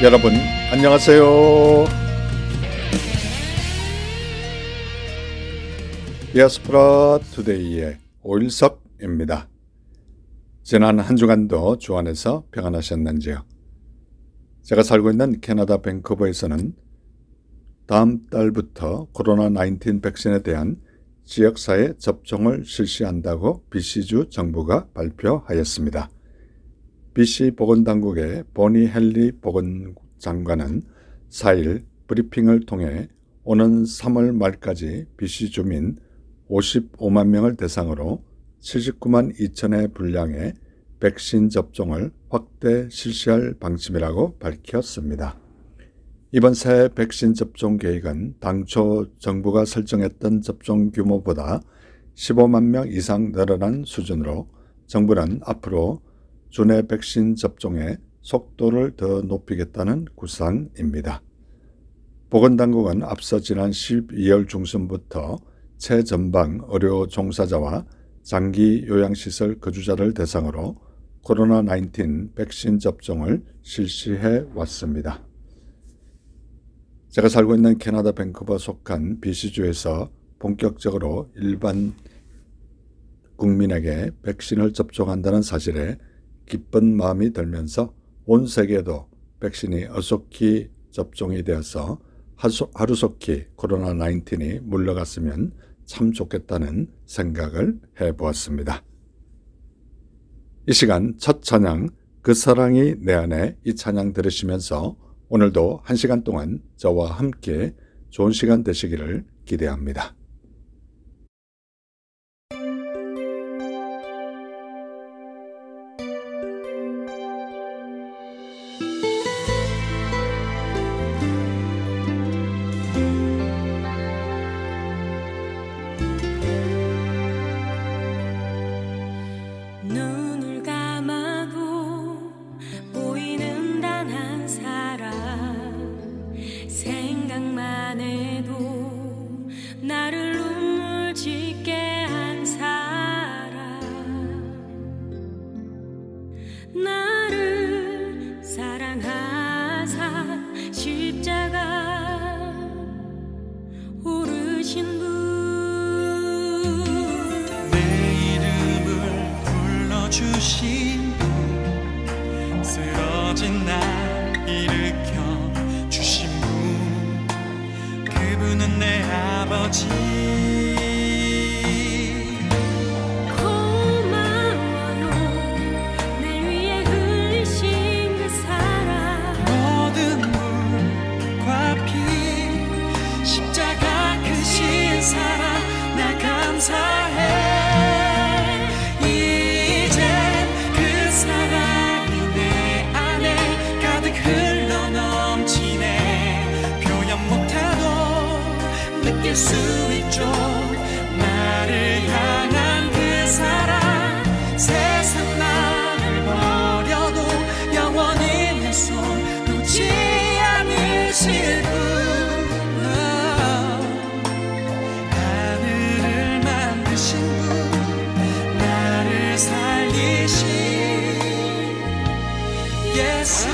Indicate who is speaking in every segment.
Speaker 1: 여러분 안녕하세요. 디아스포라 투데이의 오일석입니다. 지난 한 주간도 주 안에서 평안하셨는지요? 제가 살고 있는 캐나다 밴쿠버에서는 다음 달부터 코로나19 백신에 대한 지역사회 접종을 실시한다고 BC주 정부가 발표하였습니다. BC 보건당국의 보니 헨리 보건장관은 4일 브리핑을 통해 오는 3월 말까지 BC 주민 55만 명을 대상으로 79만 2천의 분량의 백신 접종을 확대 실시할 방침이라고 밝혔습니다. 이번 새 백신 접종 계획은 당초 정부가 설정했던 접종 규모보다 15만 명 이상 늘어난 수준으로 정부는 앞으로 주내 백신 접종의 속도를 더 높이겠다는 구상입니다. 보건당국은 앞서 지난 12월 중순부터 최전방 의료 종사자와 장기 요양시설 거주자를 대상으로 코로나19 백신 접종을 실시해 왔습니다. 제가 살고 있는 캐나다 밴쿠버 속한 BC주에서 본격적으로 일반 국민에게 백신을 접종한다는 사실에 기쁜 마음이 들면서 온 세계도 백신이 어속히 접종이 되어서 하루속히 코로나19이 물러갔으면 참 좋겠다는 생각을 해보았습니다. 이 시간 첫 찬양 그 사랑이 내 안에, 이 찬양 들으시면서 오늘도 1시간 동안 저와 함께 좋은 시간 되시기를 기대합니다.
Speaker 2: 주신 분, 쓰러진 날 일으켜 주신 분, 그분은 내 아버지.
Speaker 3: 고마워요, 날 위해 흘리신 그 사랑.
Speaker 2: 모든 물과 피, 십자가 크신 사랑, 나 감사해. 느낄 수 있죠. 나를 향한 그 사랑, 세상 나를 버려도 영원히 내 손 놓지 않으실 분, 하늘을 만드신 분, 나를 살리신 예수.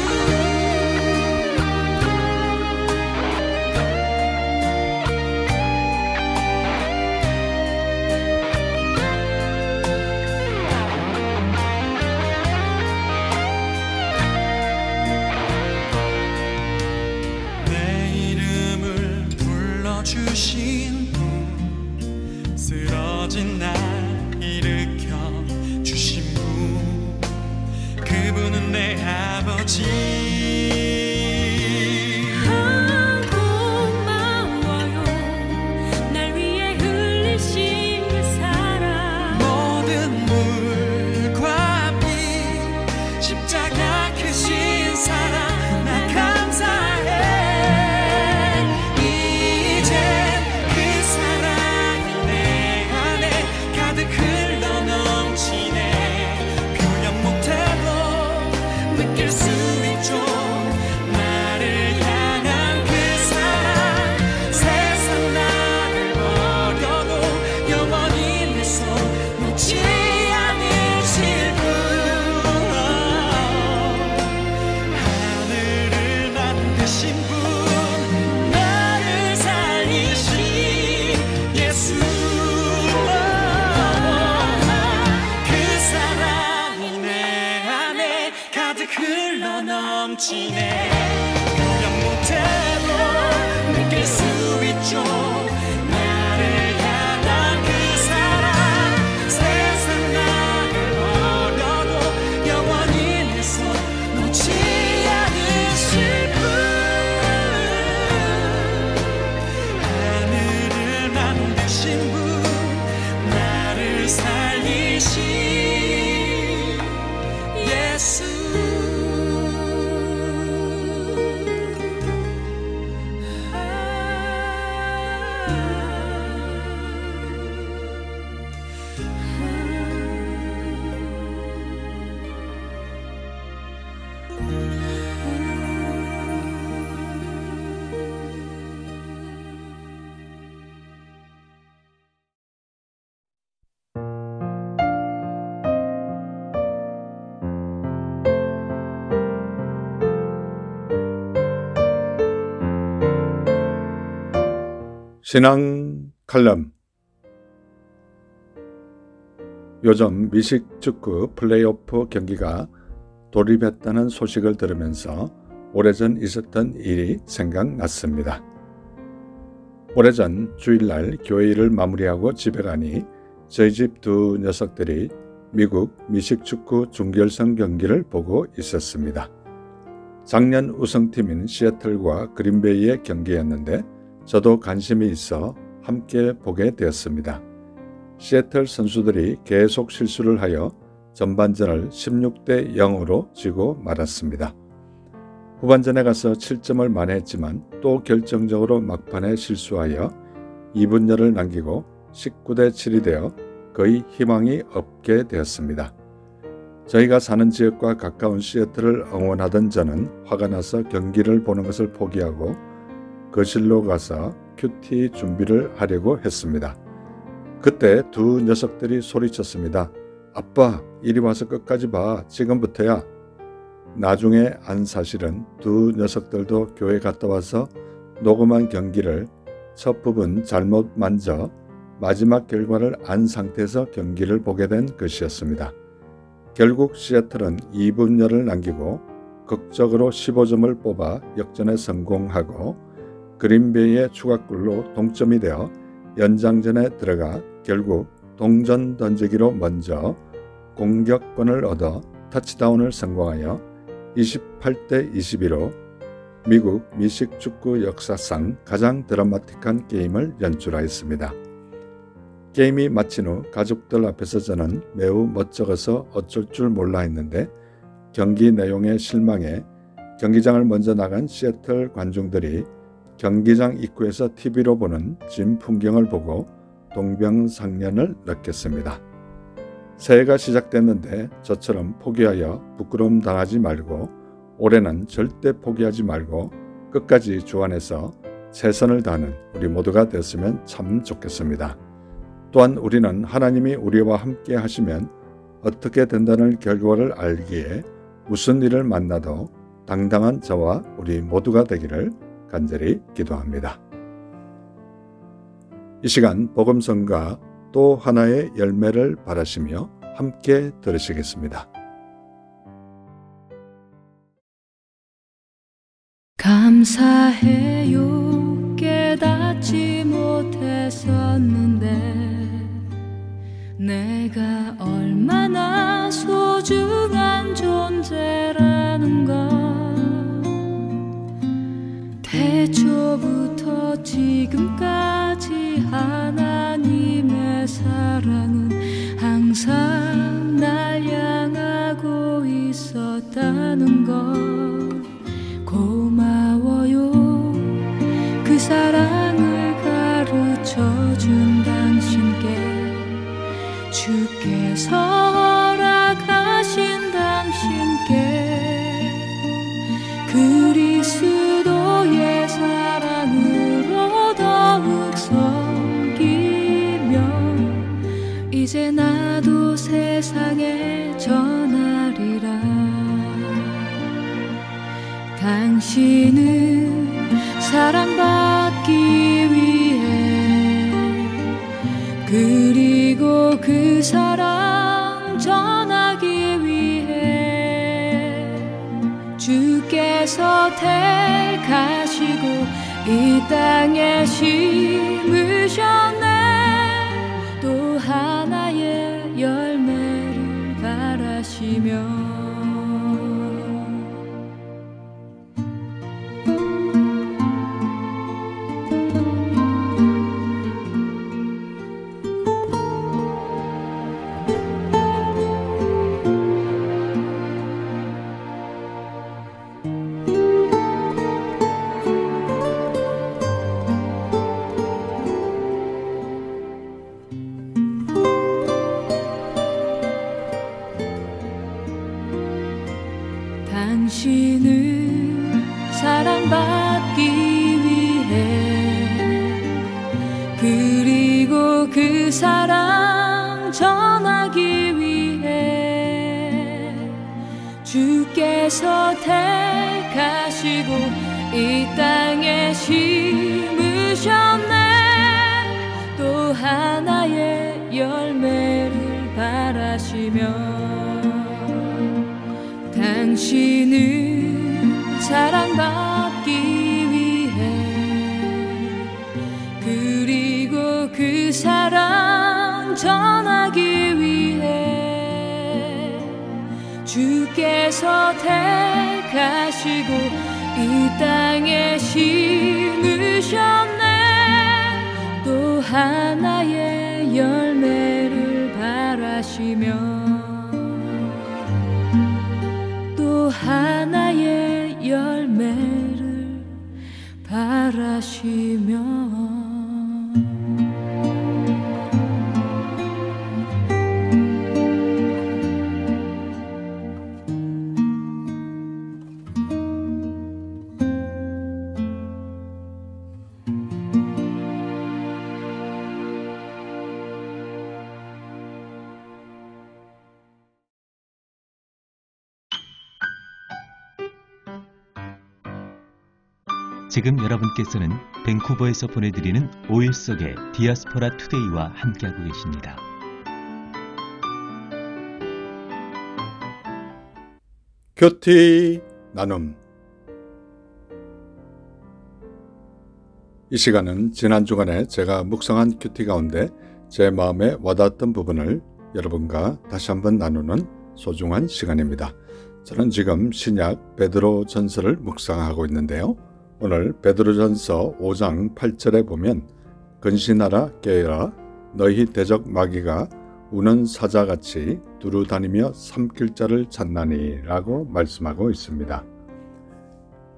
Speaker 2: 주신 분, 쓰러진 날 일으켜 주신 분, 그분은 내 아버지.
Speaker 3: 고마워요, 날 위해 흘리신 그 사랑.
Speaker 2: 모든 물과 피, 십자가 크신 사랑, 나 감사해. 느낄 수 있죠. 흘러 넘치네. 표현 못해도 느낄 수 있죠. 나를 향한 그 사랑. 세상 나를 버려도 영원히 내 손 놓지 않으실 분. 하늘을 만드신 분, 나를 살리신 예수.
Speaker 1: 신앙 칼럼. 요즘 미식축구 플레이오프 경기가 돌입했다는 소식을 들으면서 오래전 있었던 일이 생각났습니다. 오래전 주일날 교회 일을 마무리하고 집에 가니 저희 집 두 녀석들이 미국 미식축구 준결승 경기를 보고 있었습니다. 작년 우승팀인 시애틀과 그린베이의 경기였는데 저도 관심이 있어 함께 보게 되었습니다. 시애틀 선수들이 계속 실수를 하여 전반전을 16대 0으로 지고 말았습니다. 후반전에 가서 7점을 만회했지만 또 결정적으로 막판에 실수하여 2분여를 남기고 19대 7이 되어 거의 희망이 없게 되었습니다. 저희가 사는 지역과 가까운 시애틀을 응원하던 저는 화가 나서 경기를 보는 것을 포기하고 거실로 가서 큐티 준비를 하려고 했습니다. 그때 두 녀석들이 소리쳤습니다. 아빠, 이리 와서 끝까지 봐. 지금부터야. 나중에 안 사실은 두 녀석들도 교회 갔다 와서 녹음한 경기를 첫 부분 잘못 만져 마지막 결과를 안 상태에서 경기를 보게 된 것이었습니다. 결국 시애틀은 2분여를 남기고 극적으로 15점을 뽑아 역전에 성공하고 그린베이의 추가골로 동점이 되어 연장전에 들어가 결국 동전 던지기로 먼저 공격권을 얻어 터치다운을 성공하여 28대 22로 미국 미식축구 역사상 가장 드라마틱한 게임을 연출하였습니다. 게임이 마친 후 가족들 앞에서 저는 매우 멋쩍어서 어쩔 줄 몰라 했는데 경기 내용에 실망해 경기장을 먼저 나간 시애틀 관중들이 경기장 입구에서 TV로 보는 진 풍경을 보고 동병상련을 느꼈습니다. 새해가 시작됐는데 저처럼 포기하여 부끄러움 당하지 말고 올해는 절대 포기하지 말고 끝까지 주 안에서 최선을 다하는 우리 모두가 됐으면 참 좋겠습니다. 또한 우리는 하나님이 우리와 함께 하시면 어떻게 된다는 결과를 알기에 무슨 일을 만나도 당당한 저와 우리 모두가 되기를 간절히 기도합니다. 이 시간 복음성가 또 하나의 열매를 바라시며 함께 들으시겠습니다.
Speaker 3: 감사해요. 깨닫지 못했었는데 내가 얼마나 소중한 존재라는 걸 태초부터 지금까지 하나님의 사랑은 항상 날 향하고 있었다는 걸 고마워요. 그 사랑을 가르쳐준 당신께 주께서 허락하신 당신께 그리스도의 사랑으로 더욱 섬기며 이제 나도 세상에 전하리라. 당신은 사랑받기 위해 그리고 그 사랑 전하기 위해 주께서 택하시고 이 땅에 심으셨네. 또 하나의 열매를 바라시며 당신은 사랑받기 위해 그리고 그 사랑 전하기 위해 주께서 택하시고 이 땅에 심으셨네. 또 하나의 열매를 바라시며 당신은 사랑받기 위해 그리고 그 사랑 전하기 위해 주께서 택하시고 이 땅에 심으셨네. 또 하나의 열매를 바라시며 하나의 열매를 바라시며
Speaker 4: 지금 여러분께서는 밴쿠버에서 보내드리는 5일 속의 디아스포라 투데이와 함께하고 계십니다.
Speaker 1: 큐티 나눔. 이 시간은 지난 주간에 제가 묵상한 큐티 가운데 제 마음에 와닿았던 부분을 여러분과 다시 한번 나누는 소중한 시간입니다. 저는 지금 신약 베드로 전서를 묵상하고 있는데요. 오늘 베드로전서 5장 8절에 보면 근신하라 깨어라 너희 대적 마귀가 우는 사자같이 두루다니며 삼킬 자를 찾나니 라고 말씀하고 있습니다.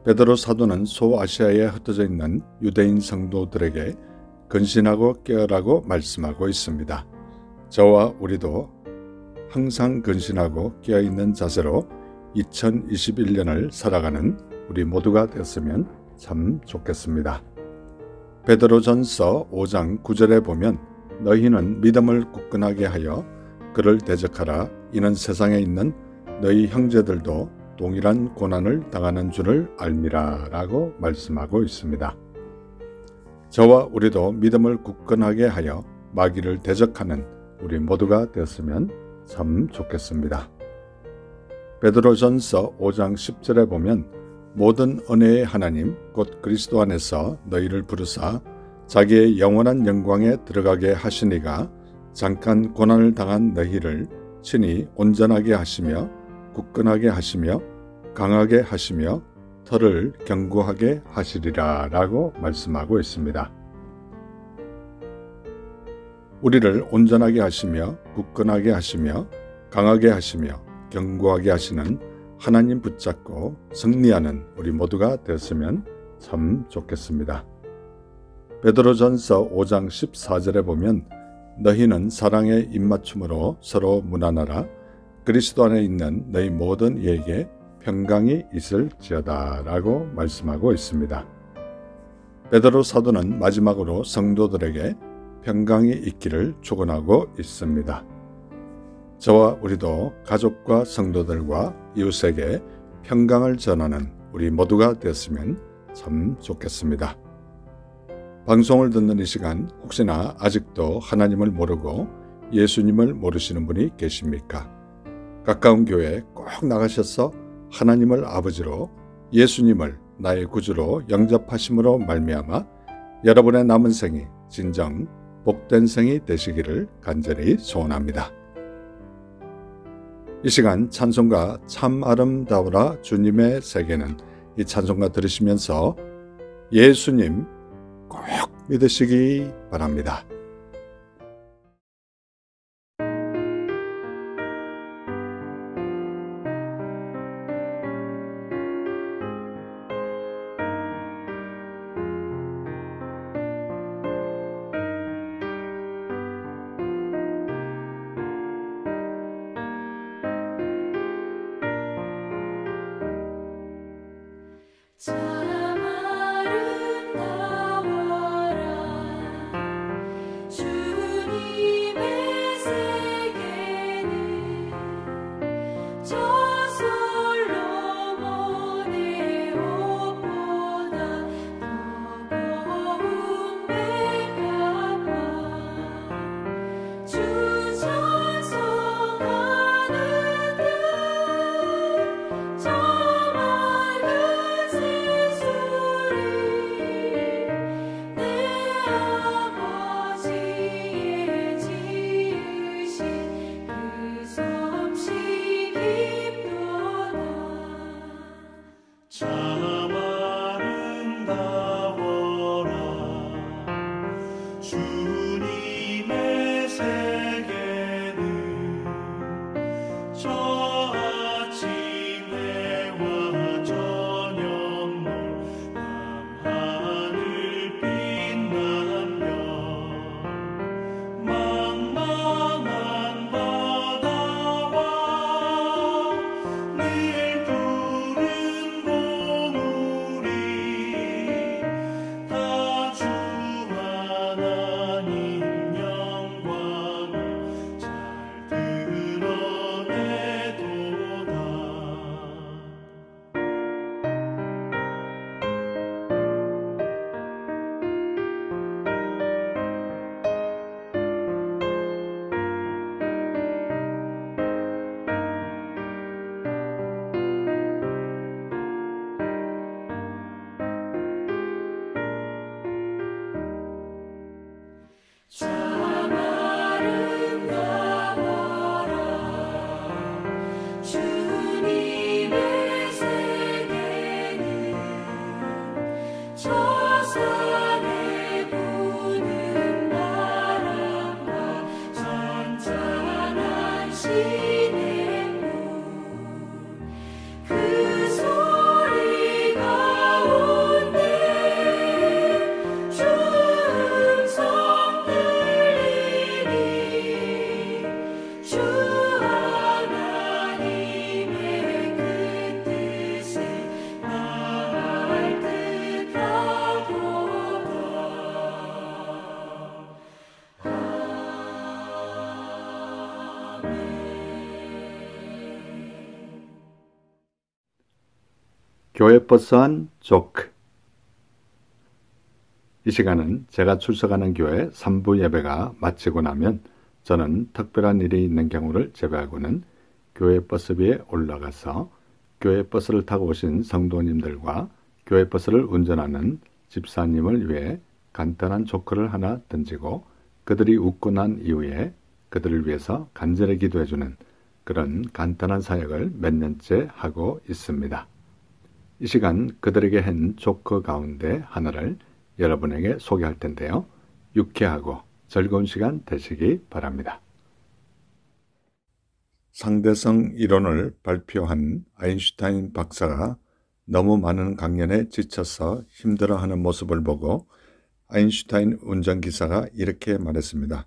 Speaker 1: 베드로 사도는 소아시아에 흩어져 있는 유대인 성도들에게 근신하고 깨어라고 말씀하고 있습니다. 저와 우리도 항상 근신하고 깨어있는 자세로 2021년을 살아가는 우리 모두가 되었으면 참 좋겠습니다. 베드로전서 5장 9절에 보면 너희는 믿음을 굳건하게 하여 그를 대적하라. 이는 세상에 있는 너희 형제들도 동일한 고난을 당하는 줄을 알미라 라고 말씀하고 있습니다. 저와 우리도 믿음을 굳건하게 하여 마귀를 대적하는 우리 모두가 되었으면 참 좋겠습니다. 베드로전서 5장 10절에 보면 모든 은혜의 하나님 곧 그리스도 안에서 너희를 부르사 자기의 영원한 영광에 들어가게 하시니가 잠깐 고난을 당한 너희를 친히 온전하게 하시며 굳건하게 하시며 강하게 하시며 털을 견고하게 하시리라 라고 말씀하고 있습니다. 우리를 온전하게 하시며 굳건하게 하시며 강하게 하시며 견고하게 하시는 하나님 붙잡고 승리하는 우리 모두가 되었으면 참 좋겠습니다. 베드로전서 5장 14절에 보면 너희는 사랑의 입맞춤으로 서로 문안하라. 그리스도 안에 있는 너희 모든 이에게 평강이 있을지어다 라고 말씀하고 있습니다. 베드로 사도는 마지막으로 성도들에게 평강이 있기를 축원하고 있습니다. 저와 우리도 가족과 성도들과 이웃에게 평강을 전하는 우리 모두가 되었으면 참 좋겠습니다. 방송을 듣는 이 시간 혹시나 아직도 하나님을 모르고 예수님을 모르시는 분이 계십니까? 가까운 교회에 꼭 나가셔서 하나님을 아버지로 예수님을 나의 구주로 영접하심으로 말미암아 여러분의 남은 생이 진정 복된 생이 되시기를 간절히 소원합니다. 이 시간 찬송가 참 아름다워라 주님의 세계는, 이 찬송가 들으시면서 예수님 꼭 믿으시기 바랍니다.
Speaker 3: 참 아름다워라 주님의 세계는 저 솔로몬의 옷보다 더 고운 백합화 주 찬송하는 듯 저 맑은 새소리 내 아버지의 지으신 그 솜씨 깊도다.
Speaker 2: 참 아름다워라 주님의 세계는 저 아침 해와 저녁 노을 밤하늘 빛나며 망망한 바다와 늘 푸른 봉우리 다 주 하나님 영광을 잘 드러내도다.
Speaker 3: 참 아름다워라 주님의 세계는 저 산에 부는 바람과 잔잔한 시냇물 그 소리 가운데 주 음성 들리니 주 하나님의 그 뜻에 나을 듯하도다.
Speaker 1: 교회 버스한 조크. 이 시간은 제가 출석하는 교회 3부 예배가 마치고 나면 저는 특별한 일이 있는 경우를 제외하고는 교회 버스비에 올라가서 교회 버스를 타고 오신 성도님들과 교회 버스를 운전하는 집사님을 위해 간단한 조크를 하나 던지고 그들이 웃고 난 이후에 그들을 위해서 간절히 기도해주는 그런 간단한 사역을 몇 년째 하고 있습니다. 이 시간 그들에게 한 조크 가운데 하나를 여러분에게 소개할 텐데요. 유쾌하고 즐거운 시간 되시기 바랍니다. 상대성 이론을 발표한 아인슈타인 박사가 너무 많은 강연에 지쳐서 힘들어하는 모습을 보고 아인슈타인 운전기사가 이렇게 말했습니다.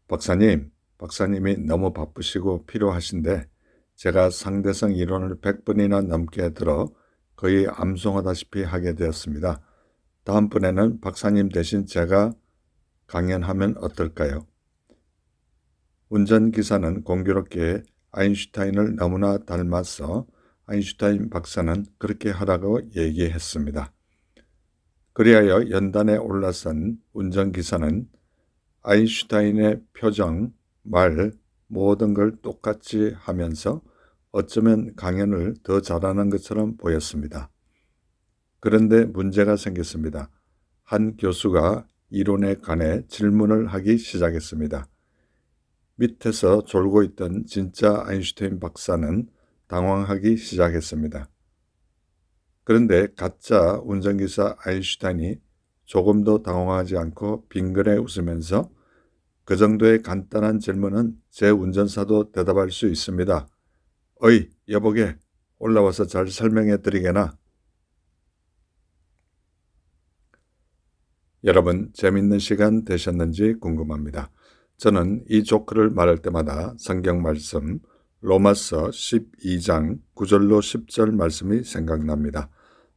Speaker 1: 박사님이 너무 바쁘시고 필요하신데 제가 상대성 이론을 100번이나 넘게 들어 거의 암송하다시피 하게 되었습니다. 다음번에는 박사님 대신 제가 강연하면 어떨까요? 운전기사는 공교롭게 아인슈타인을 너무나 닮아서 아인슈타인 박사는 그렇게 하라고 얘기했습니다. 그리하여 연단에 올라선 운전기사는 아인슈타인의 표정, 말, 모든 걸 똑같이 하면서 어쩌면 강연을 더 잘하는 것처럼 보였습니다. 그런데 문제가 생겼습니다. 한 교수가 이론에 관해 질문을 하기 시작했습니다. 밑에서 졸고 있던 진짜 아인슈타인 박사는 당황하기 시작했습니다. 그런데 가짜 운전기사 아인슈타인이 조금도 당황하지 않고 빙그레 웃으면서 그 정도의 간단한 질문은 제 운전사도 대답할 수 있습니다. 어이, 여보게, 올라와서 잘 설명해 드리게나. 여러분, 재밌는 시간 되셨는지 궁금합니다. 저는 이 조크를 말할 때마다 성경 말씀 로마서 12장 9절로 10절 말씀이 생각납니다.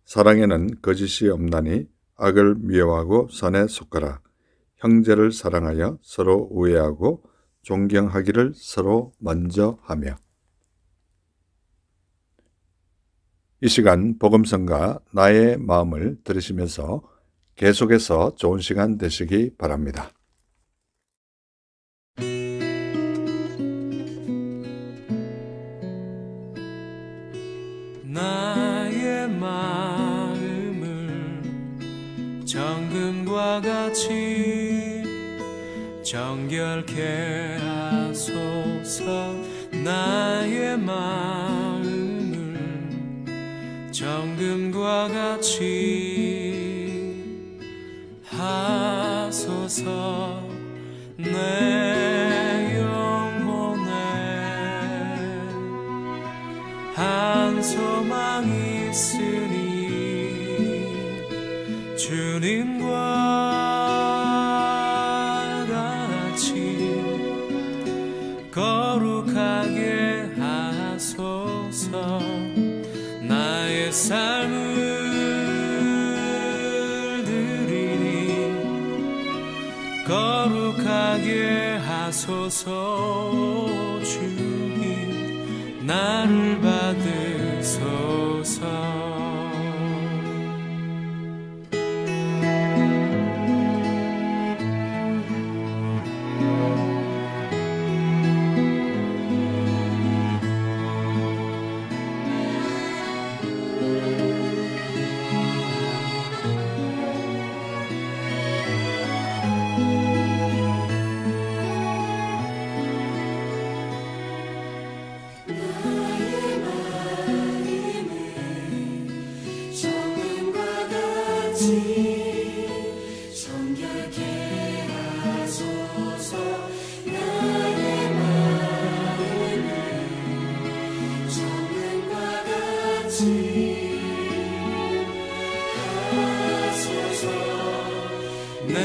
Speaker 1: 사랑에는 거짓이 없나니 악을 미워하고 선에 속하라. 형제를 사랑하여 서로 우애하고 존경하기를 서로 먼저 하며. 이 시간 복음성가 나의 마음을 들으시면서 계속해서 좋은 시간 되시기 바랍니다.
Speaker 5: 나의 마음을 정금과 같이 정결케 하소서. 나의 마음을 정금과 같이 하소서. 내 영혼에 한 소망 있으니 주님과 같이 거룩하게 하소서. 나의 삶을 거룩하게 하소서. 주님 나를 받으소서.
Speaker 3: 정결케 하소서. 나의 마음을 정금과 같이 하소서.
Speaker 5: 내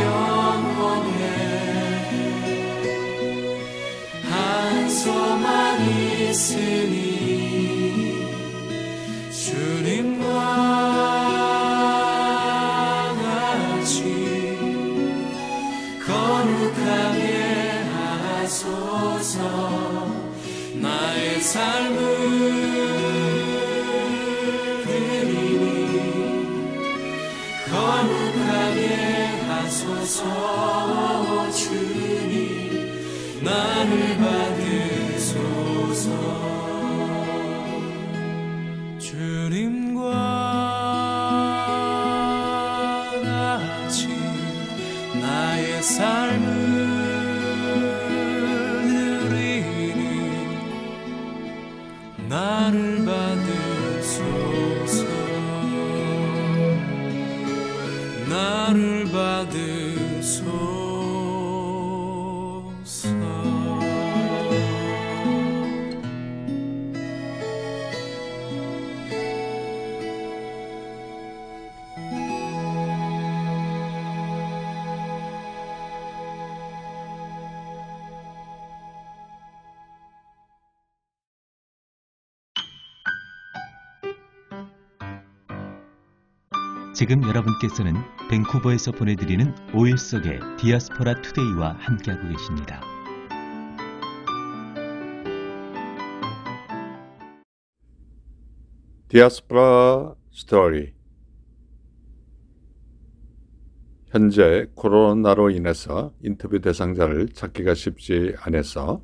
Speaker 5: 영혼에 한 소망 있으니 주님과 거룩하게 하소서. 나의 삶을 드리니 거룩하게 하소서. 주님 나를 받으소서. 주님과 같이 나의 삶을 드리니 나를 받으소서. 나를 받으소서.
Speaker 4: 지금 여러분께서는 밴쿠버에서 보내드리는 5일 속의 디아스포라 투데이와 함께하고 계십니다.
Speaker 1: 디아스포라 스토리. 현재 코로나로 인해서 인터뷰 대상자를 찾기가 쉽지 않아서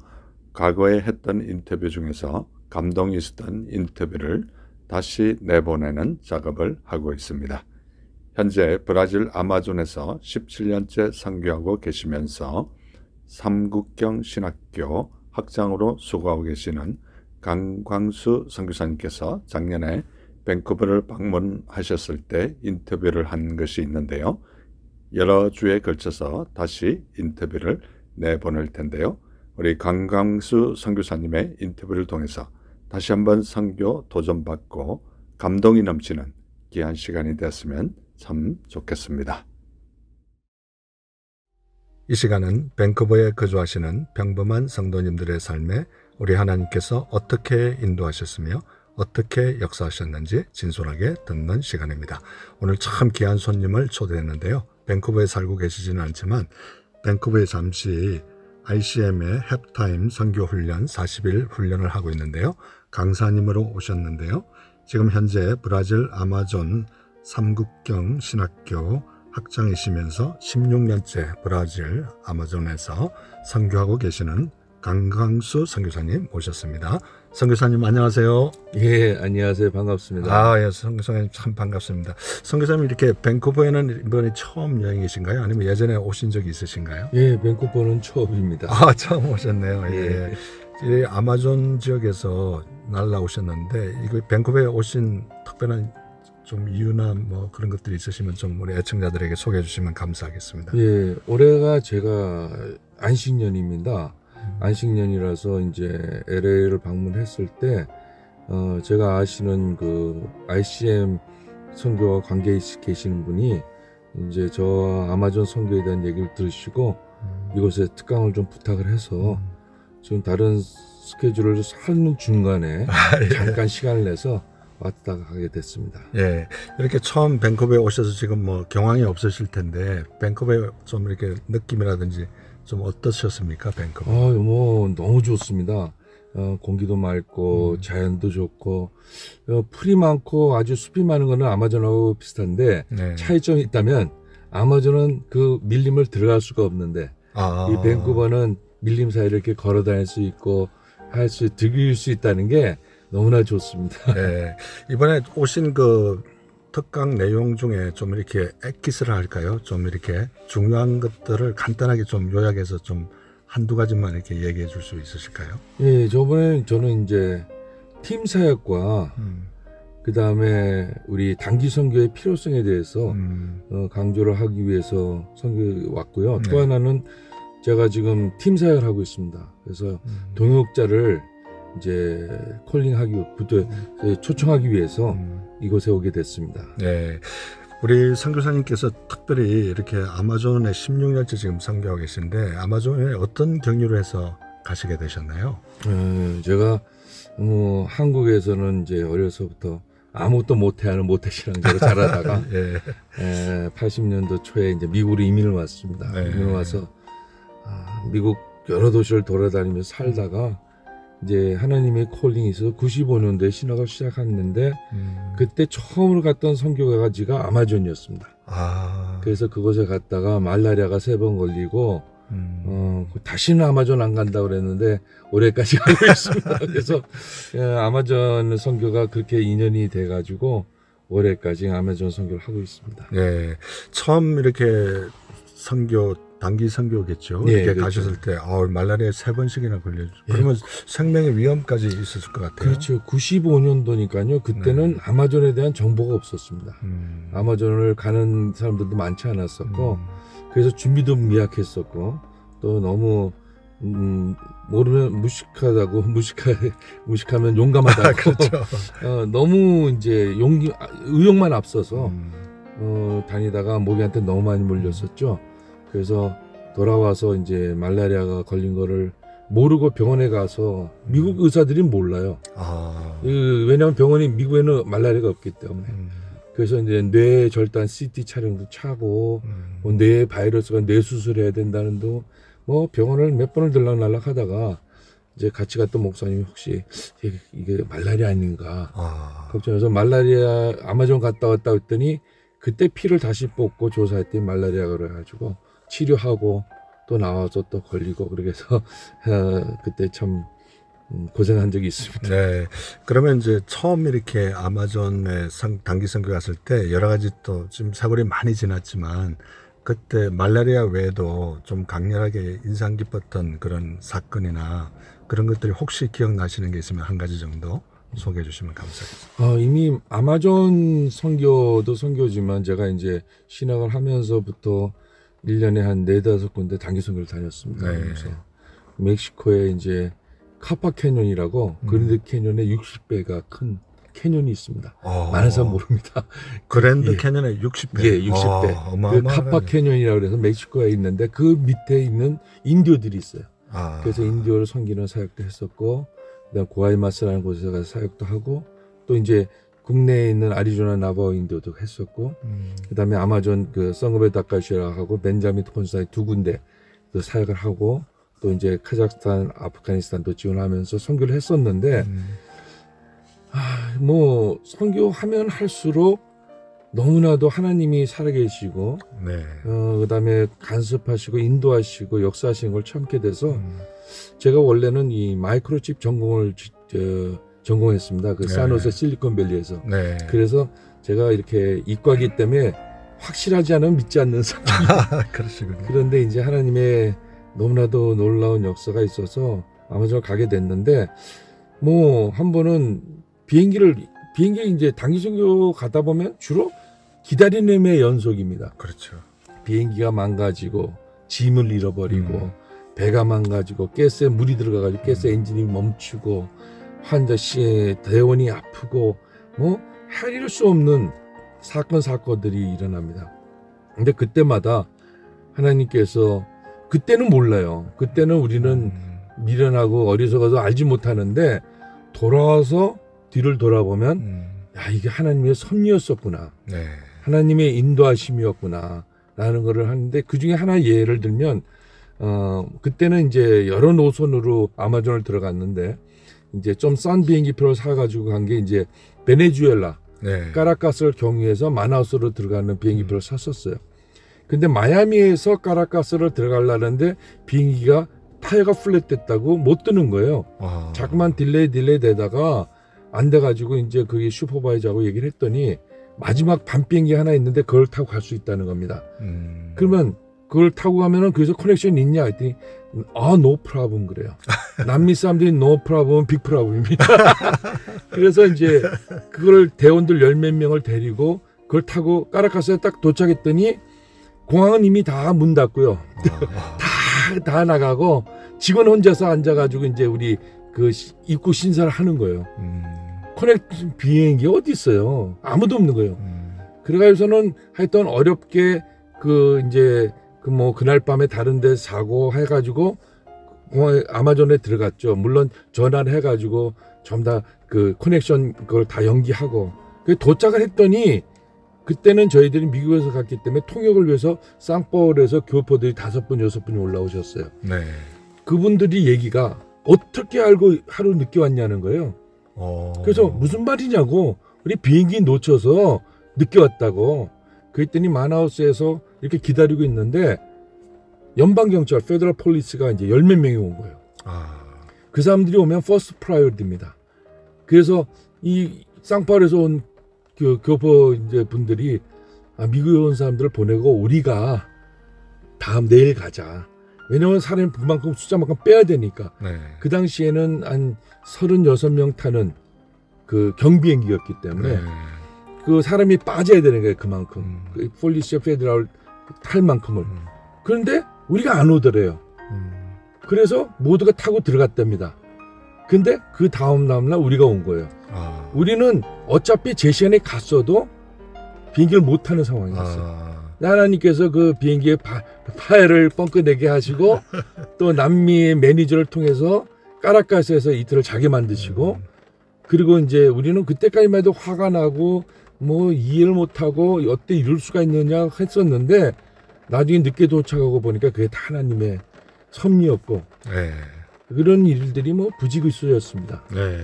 Speaker 1: 과거에 했던 인터뷰 중에서 감동이 있었던 인터뷰를 다시 내보내는 작업을 하고 있습니다. 현재 브라질 아마존에서 17년째 선교하고 계시면서 삼국경 신학교 학장으로 수고하고 계시는 강광수 선교사님께서 작년에 밴쿠버를 방문하셨을 때 인터뷰를 한 것이 있는데요. 여러 주에 걸쳐서 다시 인터뷰를 내보낼 텐데요. 우리 강광수 선교사님의 인터뷰를 통해서 다시 한번 선교 도전받고 감동이 넘치는 귀한 시간이 되었으면 참 좋겠습니다. 이 시간은 밴쿠버에 거주하시는 평범한 성도님들의 삶에 우리 하나님께서 어떻게 인도하셨으며 어떻게 역사하셨는지 진솔하게 듣는 시간입니다. 오늘 참 귀한 손님을 초대했는데요. 밴쿠버에 살고 계시지는 않지만 밴쿠버에 잠시 ICM의 햅타임 선교훈련 40일 훈련을 하고 있는데요. 강사님으로 오셨는데요. 지금 현재 브라질 아마존 삼국경 신학교 학장이시면서 16년째 브라질 아마존에서 선교하고 계시는 강광수 선교사님 모셨습니다. 선교사님 안녕하세요.
Speaker 6: 예, 안녕하세요. 반갑습니다.
Speaker 1: 예, 선교사님 참 반갑습니다. 선교사님 이렇게 밴쿠버에는 이번이 처음 여행이신가요? 아니면 예전에 오신 적이 있으신가요?
Speaker 6: 예, 밴쿠버는 처음입니다.
Speaker 1: 처음 오셨네요. 예. 이 아마존 지역에서 날라오셨는데 이거 밴쿠버에 오신 특별한 좀 이유나 뭐 그런 것들이 있으시면 좀 우리 애청자들에게 소개해 주시면 감사하겠습니다.
Speaker 6: 예, 올해가 제가 안식년입니다. 안식년이라서 이제 LA를 방문했을 때 제가 아시는 그 ICM 선교와 관계 계시는 분이 이제 저 아마존 선교에 대한 얘기를 들으시고 이곳에 특강을 좀 부탁을 해서 지금 다른 스케줄을 하는 중간에 잠깐 시간을 내서 왔다 가게 됐습니다.
Speaker 1: 예, 이렇게 처음 밴쿠버에 오셔서 지금 뭐 경황이 없으실 텐데 밴쿠버에 좀 이렇게 느낌이라든지 좀 어떠셨습니까, 밴쿠버?
Speaker 6: 뭐 너무 좋습니다. 공기도 맑고 자연도 좋고 풀이 많고 아주 숲이 많은 거는 아마존하고 비슷한데
Speaker 1: 네.
Speaker 6: 차이점이 있다면 아마존은 그 밀림을 들어갈 수가 없는데 이 밴쿠버는 밀림 사이를 이렇게 걸어 다닐 수 있고 즐길 수 있다는 게 너무나 좋습니다.
Speaker 1: 네. 이번에 오신 그 특강 내용 중에 좀 이렇게 엑기스라 할까요? 좀 이렇게 중요한 것들을 간단하게 좀 요약해서 좀 한두 가지만 이렇게 얘기해 줄 수 있으실까요?
Speaker 6: 예, 저번에 저는 이제 팀 사역과 그 다음에 우리 단기 선교의 필요성에 대해서 강조를 하기 위해서 선교에 왔고요. 또 하나는 제가 지금 팀 사역을 하고 있습니다. 그래서 동역자를 이제 초청하기 위해서 이곳에 오게 됐습니다.
Speaker 1: 네. 우리 선교사님께서 특별히 이렇게 아마존에 16년째 지금 선교하고 계신데 아마존에 어떤 경유를 해서 가시게 되셨나요?
Speaker 6: 제가 한국에서는 이제 어려서부터 아무것도 못해하는 모태신앙자로 자라다가 80년도 초에 이제 미국으로 이민을 왔습니다.
Speaker 1: 네.
Speaker 6: 이민을 와서 미국 여러 도시를 돌아다니면서 살다가 이제 하나님의 콜링이 있어서 95년도에 신학을 시작했는데 그때 처음으로 갔던 선교가지가 아마존이었습니다. 그래서 그곳에 갔다가 말라리아가 3번 걸리고 다시는 아마존 안 간다고 그랬는데 올해까지 가고 있습니다. 그래서 아마존 선교가 그렇게 인연이 돼가지고 올해까지 아마존 선교를 하고 있습니다.
Speaker 1: 네, 처음 이렇게 단기 선교겠죠.
Speaker 6: 네,
Speaker 1: 이렇게
Speaker 6: 그렇죠.
Speaker 1: 가셨을 때 말라리아에 3번씩이나 걸려요. 그러면 생명의 위험까지 있었을 것 같아요.
Speaker 6: 그렇죠. 95년도니까요. 그때는 아마존에 대한 정보가 없었습니다. 아마존을 가는 사람들도 많지 않았었고 그래서 준비도 미약했었고 또 너무 모르면 무식하면 용감하다고
Speaker 1: 그렇죠.
Speaker 6: 너무 이제 의욕만 앞서서 다니다가 모기한테 너무 많이 물렸었죠. 그래서 돌아와서 이제 말라리아가 걸린 거를 모르고 병원에 가서 미국 의사들이 몰라요. 왜냐하면 미국에는 말라리아가 없기 때문에. 그래서 이제 뇌 절단 CT 촬영도 차고 뭐 뇌 바이러스가 뇌 수술해야 된다는 뭐 병원을 몇 번을 들락날락 하다가 이제 같이 갔던 목사님이 혹시 이게 말라리아 아닌가 걱정해서 말라리아 아마존 갔다 왔다 했더니 그때 피를 다시 뽑고 조사했더니 말라리아가 그래가지고 치료하고 또 나와서 또 걸리고 그래서 그때 참 고생한 적이 있습니다.
Speaker 7: 네. 그러면 이제 처음 이렇게 아마존에 단기 선교 갔을 때 여러 가지 또 지금 세월이 많이 지났지만 그때 말라리아 외에도 좀 강렬하게 인상 깊었던 그런 사건이나 그런 것들이 혹시 기억나시는 게 있으면 한 가지 정도 소개해 주시면 감사하겠습니다.
Speaker 6: 이미 아마존 선교도 선교지만 제가 이제 신학을 하면서부터 1년에 한 4-5군데 단기 선교를 다녔습니다.
Speaker 7: 네.
Speaker 6: 그래서 멕시코에 이제 카파 캐년이라고 그랜드 캐년의 60배가 큰 캐년이 있습니다. 많은 사람 모릅니다.
Speaker 7: 그랜드
Speaker 6: 예.
Speaker 7: 캐년의 60배.
Speaker 6: 예, 60배. 그 카파 캐년이라고 해서 멕시코에 있는데 그 밑에 있는 인디오들이 있어요. 그래서 인디오를 섬기는 사역도 했었고, 그다음 고아이마스라는 곳에 가서 사역도 하고, 또 이제 국내에 있는 아리조나 나바오 인디오도 했었고, 그다음에 아마존 그 성급의 다카시라하고 벤자민 콘사이 2군데 또 사역을 하고, 또 이제 카자흐스탄, 아프가니스탄도 지원하면서 선교를 했었는데, 뭐 선교하면 할수록 너무나도 하나님이 살아계시고,
Speaker 7: 네.
Speaker 6: 그다음에 간섭하시고 인도하시고 역사하시는 걸 참게 돼서 제가 원래는 이 마이크로칩 전공을 전공했습니다. 그
Speaker 7: 네.
Speaker 6: 산호세 실리콘밸리에서.
Speaker 7: 네.
Speaker 6: 그래서 제가 이렇게 이과기 때문에 확실하지 않으면 믿지 않는 성격.
Speaker 7: 그러시군요.
Speaker 6: 그런데 이제 하나님의 너무나도 놀라운 역사가 있어서 아마존 가게 됐는데, 뭐 한 번은 비행기 이제 단기 선교 가다 보면 주로 기다림의 연속입니다.
Speaker 7: 그렇죠.
Speaker 6: 비행기가 망가지고 짐을 잃어버리고 배가 망가지고 가스에 물이 들어가가지고 가스 엔진이 멈추고 환자 씨 대원이 아프고 뭐 헤아릴 수 없는 사건들이 일어납니다. 근데 그때마다 하나님께서, 그때는 몰라요. 그때는 우리는 미련하고 어리석어서 알지 못하는데 돌아와서 뒤를 돌아보면 야, 이게 하나님의 섭리였었구나.
Speaker 7: 네.
Speaker 6: 하나님의 인도하심이었구나 라는 거를 하는데, 그 중에 하나 예를 들면 그때는 이제 여러 노선으로 아마존을 들어갔는데, 이제 좀 싼 비행기 표를 사가지고 간 게 이제 베네수엘라
Speaker 7: 네.
Speaker 6: 카라카스를 경유해서 마나우스로 들어가는 비행기 표를 샀었어요. 근데 마이애미에서 카라카스를 들어가려는데 비행기가 타이어가 플랫됐다고 못 뜨는 거예요. 자꾸만 딜레이 되다가 안 돼가지고 이제 그게 슈퍼바이저하고 얘기를 했더니 마지막 밤 비행기 하나 있는데 그걸 타고 갈 수 있다는 겁니다. 그러면 그걸 타고 가면은 거기서 커넥션이 있냐 했더니 no problem 그래요. 남미 사람들이 no problem, big problem입니다. 그래서 이제 그걸 대원들 10몇 명을 데리고 그걸 타고 카라카스에 딱 도착했더니 공항은 이미 다 문 닫고요. 다 나가고 직원 혼자서 앉아가지고 이제 우리 그 입국 신사를 하는 거예요. 커넥션 비행기 어디 있어요? 아무도 없는 거예요. 그래가지고서는 하여튼 어렵게 그 이제 그 뭐 그날 밤에 다른데 사고 해가지고 공항에 아마존에 들어갔죠. 물론 전화를 해가지고 전부 다 그 커넥션 그걸 다 연기하고 그 도착을 했더니, 그때는 저희들이 미국에서 갔기 때문에 통역을 위해서 쌍파울에서 교포들이 5분, 6분이 올라오셨어요.
Speaker 7: 네.
Speaker 6: 그분들이 얘기가 어떻게 알고 하루 늦게 왔냐는 거예요. 그래서 무슨 말이냐고, 우리 비행기 놓쳐서 늦게 왔다고. 그랬더니 마나우스에서 이렇게 기다리고 있는데 연방경찰 페더럴 폴리스가 이제 10몇 명이 온 거예요. 그 사람들이 오면 퍼스트 프라이어리티입니다. 그래서 이 쌍파울에서 온 그 교포 이제 분들이 미국에 온 사람들을 보내고 우리가 내일 가자. 왜냐면 사람이 그만큼 숫자만큼 빼야 되니까.
Speaker 7: 네.
Speaker 6: 그 당시에는 한 36명 타는 그 경비행기였기 때문에
Speaker 7: 네.
Speaker 6: 그 사람이 빠져야 되는 거예요. 그만큼. 그 폴리스 페더럴 탈 만큼을. 그런데 우리가 안 오더래요. 그래서 모두가 타고 들어갔답니다. 근데 그 다음날 우리가 온 거예요. 우리는 어차피 제 시간에 갔어도 비행기를 못 타는 상황이었어요. 하나님께서 그 비행기의 파열을 뻥끗내게 하시고 또 남미의 매니저를 통해서 카라카스에서 이틀을 자게 만드시고, 그리고 이제 우리는 그때까지만 해도 화가 나고 뭐 이해를 못하고 어때 이럴 수가 있느냐 했었는데, 나중에 늦게 도착하고 보니까 그게 다 하나님의 섭리였고,
Speaker 7: 네.
Speaker 6: 그런 일들이 뭐 부지기수였습니다.
Speaker 7: 네.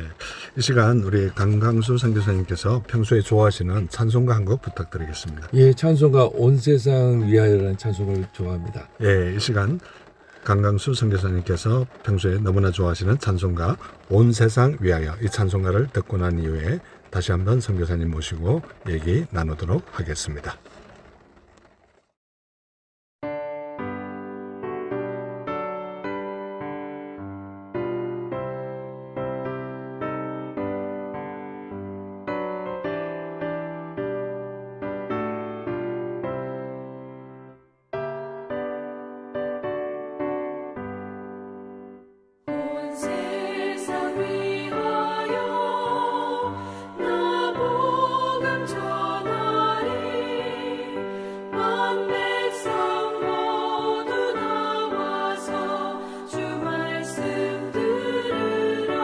Speaker 7: 이 시간 우리 강강수 선교사님께서 평소에 좋아하시는 찬송가 한 곡 부탁드리겠습니다.
Speaker 6: 예, 찬송가 온 세상 위하여라는 찬송을 좋아합니다.
Speaker 7: 예, 이 시간 강강수 선교사님께서 평소에 너무나 좋아하시는 찬송가 온 세상 위하여, 이 찬송가를 듣고 난 이후에 다시 한번 선교사님 모시고 얘기 나누도록 하겠습니다.
Speaker 3: 온 세상 위하여 나 복음 전하리 만 백성 모두 나와서 주 말씀 들으라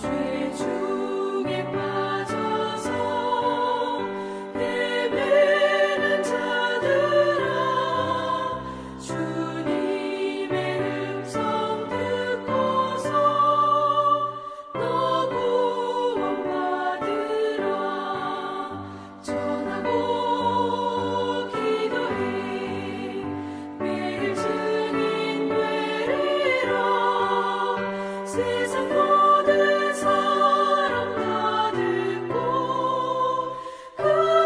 Speaker 3: 죄 중에 빠져서 헤매는 자들아 주님의 음성 듣고서 너 구원받으라 전하고 기도해 매일 증인 되리라 세상 모든 사람 다 듣고 그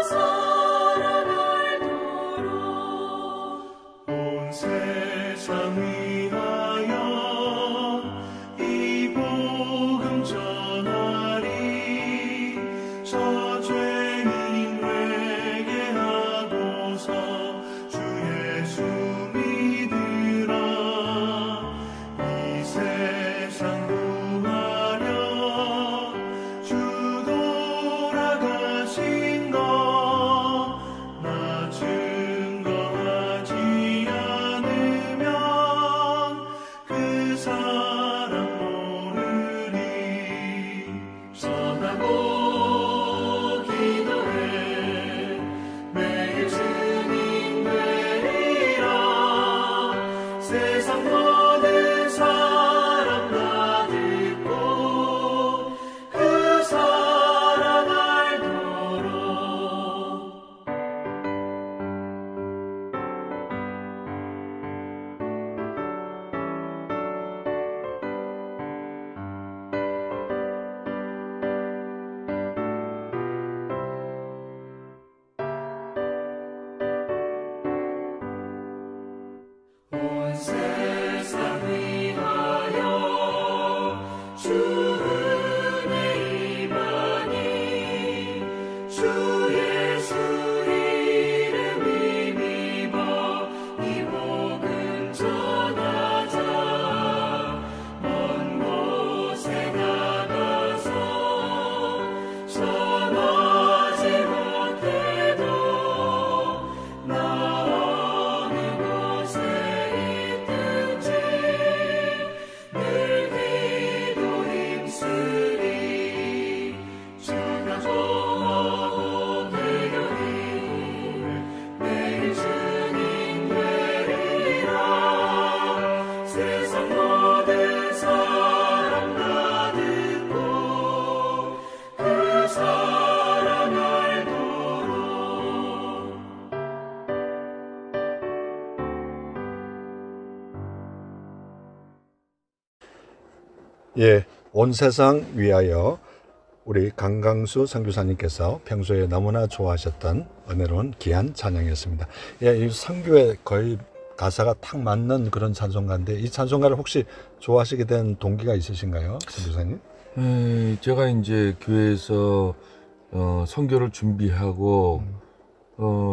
Speaker 3: 사랑 알도록
Speaker 2: 온 세상 위하여 이 복음 전하리 저 죄인 회개하고서 주 예수 믿으라 이 세상 구하려 주 돌아가신 것 나 증거하지 않으면 그 사람 모르리 전하고 기도해 매일 증인 되리라 세상 모든 사람 다 듣고 그 사랑 알도록 온 세상 위하여 주 은혜 임하니 주 예수 이름 힘입어 이 복음 전하자 먼 곳에 나가서 전하지 못해도 나 어느 곳에 있든지 늘 기도 힘쓰리 전하고 기도해 매일 증인 되리라 세상 모든 사람 다 듣고 그 사랑 알도록
Speaker 7: 예, 온 세상 위하여 우리 강강수 선교사님께서 평소에 너무나 좋아하셨던 은혜로운 귀한 찬양이었습니다. 예, 이 선교에 거의 가사가 딱 맞는 그런 찬송가인데 이 찬송가를 혹시 좋아하시게 된 동기가 있으신가요, 선교사님?
Speaker 6: 제가 이제 교회에서 선교를 준비하고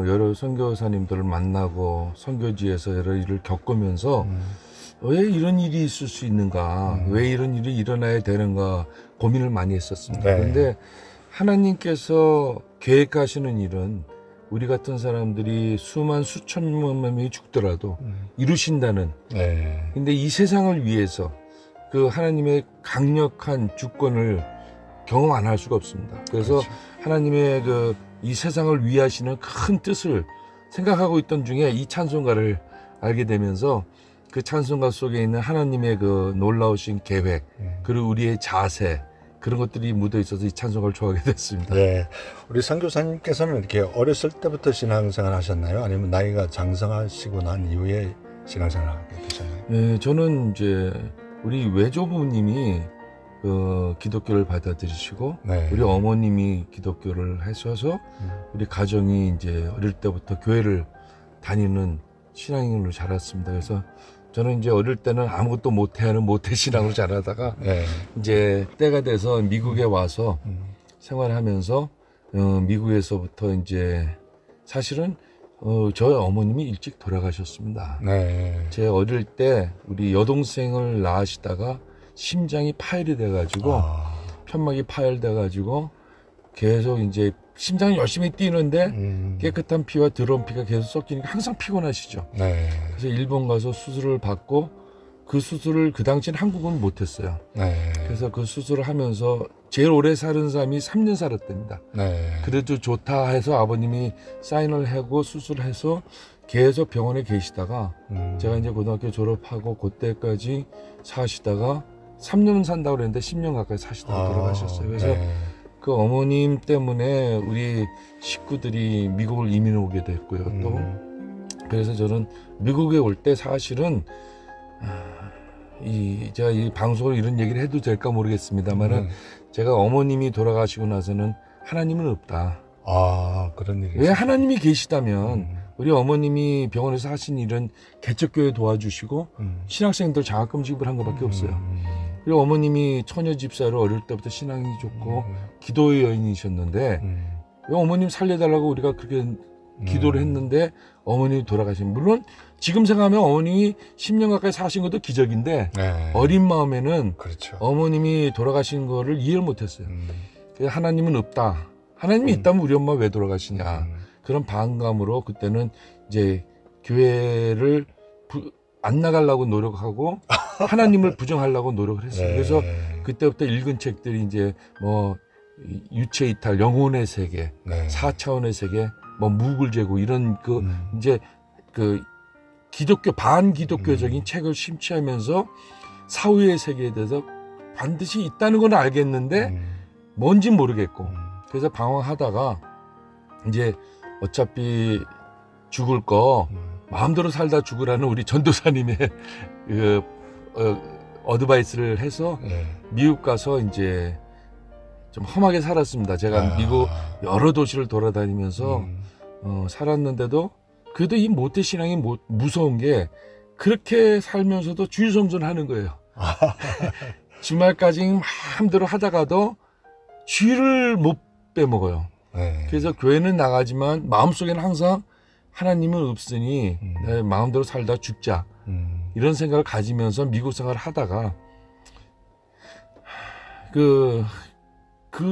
Speaker 6: 여러 선교사님들을 만나고 선교지에서 여러 일을 겪으면서 왜 이런 일이 있을 수 있는가, 왜 이런 일이 일어나야 되는가 고민을 많이 했었습니다.
Speaker 7: 네.
Speaker 6: 그런데 하나님께서 계획하시는 일은 우리 같은 사람들이 수천만 명이 죽더라도 이루신다는.
Speaker 7: 네.
Speaker 6: 근데 이 세상을 위해서 그 하나님의 강력한 주권을 경험 안 할 수가 없습니다. 그래서
Speaker 7: 그렇죠.
Speaker 6: 하나님의 이 세상을 위하시는 큰 뜻을 생각하고 있던 중에 이 찬송가를 알게 되면서 그 찬송가 속에 있는 하나님의 그 놀라우신 계획, 그리고 우리의 자세, 그런 것들이 묻어 있어서 이 찬송가를 좋아하게 됐습니다.
Speaker 7: 네, 우리 선교사님께서는 이렇게 어렸을 때부터 신앙생활 하셨나요? 아니면 나이가 장성하시고 난 이후에 신앙생활하게 되셨나요?
Speaker 6: 네, 저는 이제 우리 외조부님이 기독교를 받아들이시고
Speaker 7: 네.
Speaker 6: 우리 어머님이 기독교를 하셔서 우리 가정이 이제 어릴 때부터 교회를 다니는 신앙인으로 자랐습니다. 그래서 저는 이제 어릴 때는 아무것도 못해하는 모태신앙으로 자라다가
Speaker 7: 네.
Speaker 6: 이제 때가 돼서 미국에 와서 생활하면서 미국에서부터 이제 사실은 저희 어머님이 일찍 돌아가셨습니다.
Speaker 7: 네.
Speaker 6: 제 어릴 때 우리 여동생을 낳으시다가 심장이 파열이 돼가지고 편막이 파열돼가지고 계속 이제 심장이 열심히 뛰는데 깨끗한 피와 더러운 피가 계속 섞이니까 항상 피곤하시죠.
Speaker 7: 네.
Speaker 6: 그래서 일본 가서 수술을 받고 그 수술을 그 당시엔 한국은 못했어요.
Speaker 7: 네.
Speaker 6: 그래서 그 수술을 하면서 제일 오래 사는 사람이 3년 살았답니다.
Speaker 7: 네.
Speaker 6: 그래도 좋다 해서 아버님이 사인을 하고 수술해서 계속 병원에 계시다가 제가 이제 고등학교 졸업하고 그때까지 사시다가 3년 산다고 그랬는데 10년 가까이 사시다가 돌아가셨어요. 그래서
Speaker 7: 네.
Speaker 6: 그 어머님 때문에 우리 식구들이 미국을 이민 오게 됐고요. 또 그래서 저는 미국에 올 때 사실은 제가 이 방송으로 이런 얘기를 해도 될까 모르겠습니다만은 제가 어머님이 돌아가시고 나서는 하나님은 없다.
Speaker 7: 그런 일이
Speaker 6: 왜 하나님이 계시다면 우리 어머님이 병원에서 하신 일은 개척교회 도와주시고 신학생들 장학금 지급을 한 것밖에 없어요. 그리고 어머님이 처녀 집사로 어릴 때부터 신앙이 좋고 기도의 여인이셨는데 왜 어머님 살려달라고 우리가 그렇게 기도를 했는데 어머님이 돌아가신, 물론 지금 생각하면 어머님이 10년 가까이 사신 것도 기적인데
Speaker 7: 네.
Speaker 6: 어린 마음에는
Speaker 7: 그렇죠.
Speaker 6: 어머님이 돌아가신 거를 이해를 못했어요. 그래서 하나님은 없다. 하나님이 있다면 우리 엄마 왜 돌아가시냐. 그런 반감으로 그때는 이제 교회를 안 나가려고 노력하고 하나님을 부정하려고 노력을 했어요.
Speaker 7: 네.
Speaker 6: 그래서 그때부터 읽은 책들이 이제 뭐 유체 이탈, 영혼의 세계,
Speaker 7: 네.
Speaker 6: 4차원의 세계, 뭐 무굴제국 이런 이제 그 기독교 반기독교적인 책을 심취하면서 사후의 세계에 대해서 반드시 있다는 건 알겠는데 뭔지 모르겠고 그래서 방황하다가 이제 어차피 죽을 거 마음대로 살다 죽으라는 우리 전도사님의 그 어드바이스를 해서
Speaker 7: 네.
Speaker 6: 미국 가서 이제 좀 험하게 살았습니다. 제가 미국 여러 도시를 돌아다니면서 살았는데도 그래도 이 모태신앙이 무서운 게 그렇게 살면서도 주일성전하는 거예요. 주말까지 마음대로 하다가도 주일을 못 빼먹어요.
Speaker 7: 네.
Speaker 6: 그래서 교회는 나가지만 마음속에는 항상 하나님은 없으니 내 마음대로 살다 죽자 이런 생각을 가지면서 미국 생활을 하다가 그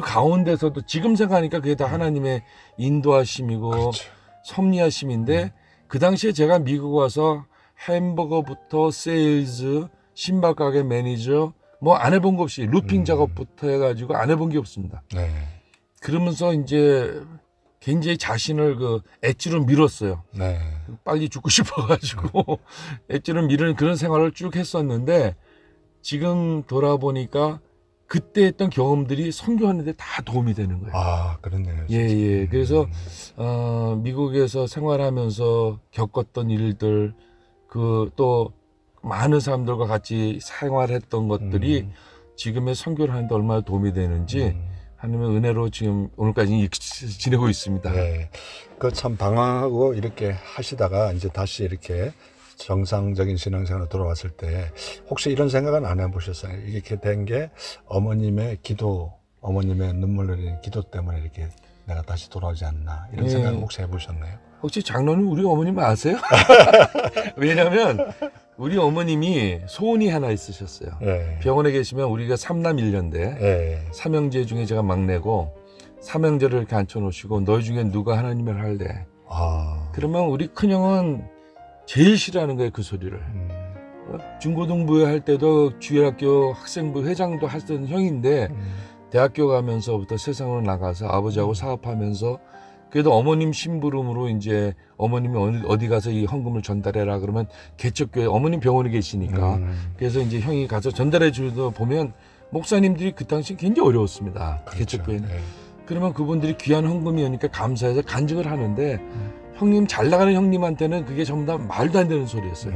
Speaker 6: 가운데서도 지금 생각하니까 그게 다 하나님의 인도하심이고
Speaker 7: 그렇죠.
Speaker 6: 섭리하심인데 그 당시에 제가 미국 와서 햄버거부터 세일즈, 신발 가게 매니저 뭐 안 해본 거 없이 루핑 작업부터 해가지고 안 해본 게 없습니다.
Speaker 7: 네.
Speaker 6: 그러면서 이제 굉장히 자신을 엣지로 밀었어요.
Speaker 7: 네.
Speaker 6: 빨리 죽고 싶어가지고 엣지로 미는 그런 생활을 쭉 했었는데 지금 돌아보니까 그때 했던 경험들이 선교하는데 다 도움이 되는 거예요.
Speaker 7: 그렇네요.
Speaker 6: 예. 그래서 미국에서 생활하면서 겪었던 일들, 또 많은 사람들과 같이 생활했던 것들이 지금의 선교를 하는데 얼마나 도움이 되는지 하나님의 은혜로 지금 오늘까지 지내고 있습니다.
Speaker 7: 네. 그 참 방황하고 이렇게 하시다가 이제 다시 이렇게 정상적인 신앙생활로 돌아왔을 때 혹시 이런 생각은 안 해보셨어요? 이렇게 된 게 어머님의 기도, 어머님의 눈물 흘리는 기도 때문에 이렇게 내가 다시 돌아오지 않나 이런 생각 혹시 해보셨나요?
Speaker 6: 혹시 장로님 우리 어머님 아세요? 왜냐면 우리 어머님이 소원이 하나 있으셨어요.
Speaker 7: 네.
Speaker 6: 병원에 계시면 우리가 3남 1녀인데
Speaker 7: 네.
Speaker 6: 삼형제 중에 제가 막내고 삼형제를 이렇게 앉혀놓으시고 너희 중에 누가 하나님을 할래? 그러면 우리 큰형은 제일 싫어하는 거예요, 그 소리를. 중고등부회 할 때도 주일학교 학생부 회장도 했던 형인데 대학교 가면서부터 세상으로 나가서 아버지하고 사업하면서 그래도 어머님 심부름으로 이제 어머님이 어디 가서 이 헌금을 전달해라 그러면 개척교회 어머님 병원에 계시니까 그래서 이제 형이 가서 전달해 주다 보면 목사님들이 그 당시 굉장히 어려웠습니다.
Speaker 7: 그렇죠.
Speaker 6: 개척교회는.
Speaker 7: 네.
Speaker 6: 그러면 그분들이 귀한 헌금이 오니까 감사해서 간증을 하는데 형님 잘 나가는 형님한테는 그게 전부 다 말도 안 되는 소리였어요.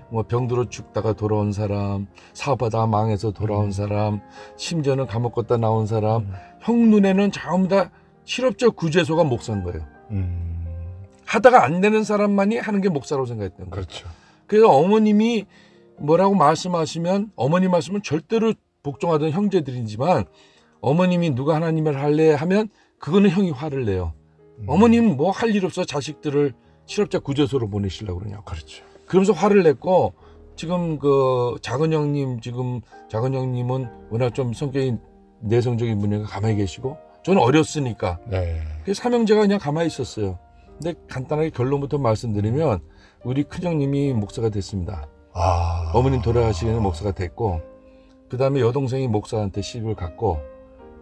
Speaker 6: 뭐 병들어 죽다가 돌아온 사람, 사업하다가 망해서 돌아온 사람, 심지어는 감옥 갔다 나온 사람, 형 눈에는 전부 다 실업자 구제소가 목사인 거예요. 하다가 안 되는 사람만이 하는 게 목사라고 생각했던 거예요.
Speaker 7: 그렇죠.
Speaker 6: 그래서 어머님이 뭐라고 말씀하시면 어머님 말씀은 절대로 복종하던 형제들이지만 어머님이 누가 하나님을 할래 하면 그거는 형이 화를 내요. 어머님은 뭐 할 일 없어 자식들을 실업자 구제소로 보내시려고 그러냐고.
Speaker 7: 그렇죠.
Speaker 6: 그러면서 화를 냈고 지금 그 작은 형님은 워낙 좀 성격이 내성적인 분이니까 가만히 계시고 저는 어렸으니까
Speaker 7: 네.
Speaker 6: 그래서 삼형제가 그냥 가만히 있었어요. 근데 간단하게 결론부터 말씀드리면 우리 큰형님이 목사가 됐습니다. 어머님 돌아가시기에는 목사가 됐고 그 다음에 여동생이 목사한테 시집을 갔고